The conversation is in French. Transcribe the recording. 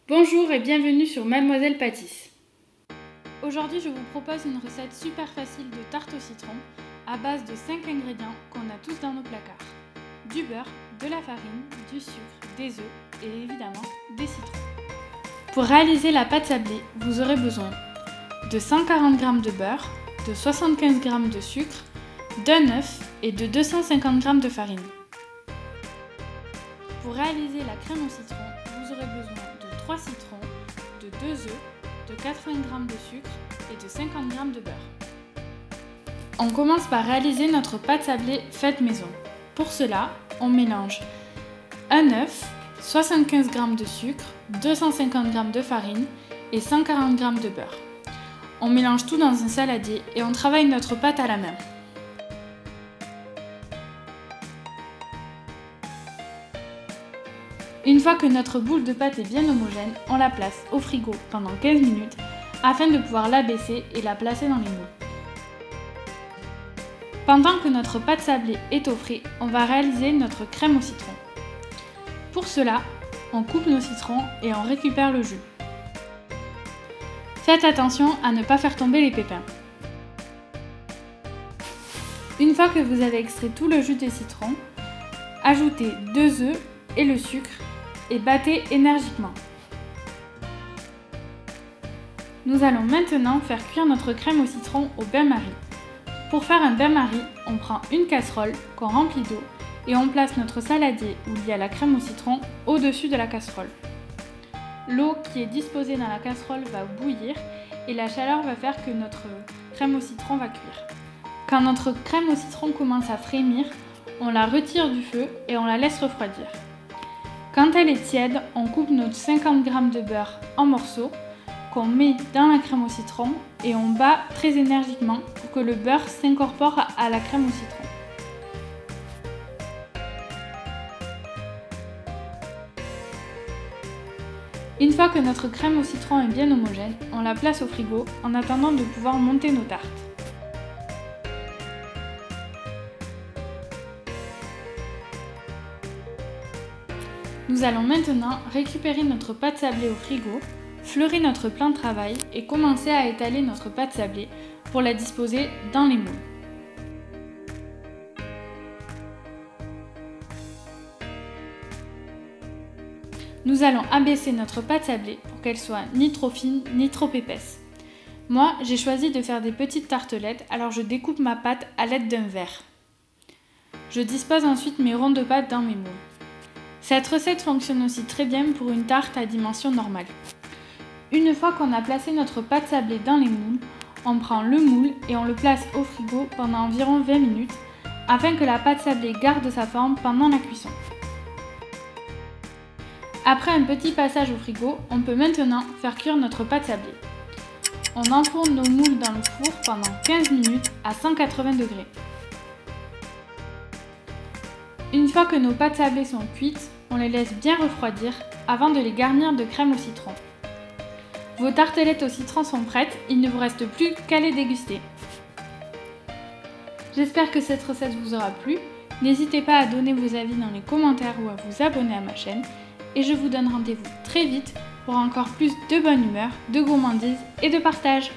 Bonjour et bienvenue sur Mademoiselle Pâtisse. Aujourd'hui, je vous propose une recette super facile de tarte au citron à base de 5 ingrédients qu'on a tous dans nos placards. Du beurre, de la farine, du sucre, des œufs et évidemment des citrons. Pour réaliser la pâte sablée, vous aurez besoin de 140 g de beurre, de 75 g de sucre, d'un œuf et de 250 g de farine. Pour réaliser la crème au citron, vous aurez besoin de 3 citrons, de 2 œufs, de 80 g de sucre et de 50 g de beurre. On commence par réaliser notre pâte sablée faite maison. Pour cela, on mélange un œuf, 75 g de sucre, 250 g de farine et 140 g de beurre. On mélange tout dans un saladier et on travaille notre pâte à la main. Une fois que notre boule de pâte est bien homogène, on la place au frigo pendant 15 minutes afin de pouvoir l'abaisser et la placer dans les moules. Pendant que notre pâte sablée est au frais, on va réaliser notre crème au citron. Pour cela, on coupe nos citrons et on récupère le jus. Faites attention à ne pas faire tomber les pépins. Une fois que vous avez extrait tout le jus des citrons, ajoutez 2 œufs et le sucre et battez énergiquement. Nous allons maintenant faire cuire notre crème au citron au bain-marie. Pour faire un bain-marie, on prend une casserole qu'on remplit d'eau et on place notre saladier où il y a la crème au citron au-dessus de la casserole. L'eau qui est disposée dans la casserole va bouillir et la chaleur va faire que notre crème au citron va cuire. Quand notre crème au citron commence à frémir, on la retire du feu et on la laisse refroidir. Quand elle est tiède, on coupe nos 50 g de beurre en morceaux qu'on met dans la crème au citron et on bat très énergiquement pour que le beurre s'incorpore à la crème au citron. Une fois que notre crème au citron est bien homogène, on la place au frigo en attendant de pouvoir monter nos tartes. Nous allons maintenant récupérer notre pâte sablée au frigo, fleurir notre plan de travail et commencer à étaler notre pâte sablée pour la disposer dans les moules. Nous allons abaisser notre pâte sablée pour qu'elle soit ni trop fine ni trop épaisse. Moi, j'ai choisi de faire des petites tartelettes, alors je découpe ma pâte à l'aide d'un verre. Je dispose ensuite mes ronds de pâte dans mes moules. Cette recette fonctionne aussi très bien pour une tarte à dimension normale. Une fois qu'on a placé notre pâte sablée dans les moules, on prend le moule et on le place au frigo pendant environ 20 minutes afin que la pâte sablée garde sa forme pendant la cuisson. Après un petit passage au frigo, on peut maintenant faire cuire notre pâte sablée. On enfourne nos moules dans le four pendant 15 minutes à 180 degrés. Une fois que nos pâtes sablées sont cuites, on les laisse bien refroidir avant de les garnir de crème au citron. Vos tartelettes au citron sont prêtes, il ne vous reste plus qu'à les déguster. J'espère que cette recette vous aura plu. N'hésitez pas à donner vos avis dans les commentaires ou à vous abonner à ma chaîne. Et je vous donne rendez-vous très vite pour encore plus de bonne humeur, de gourmandise et de partage.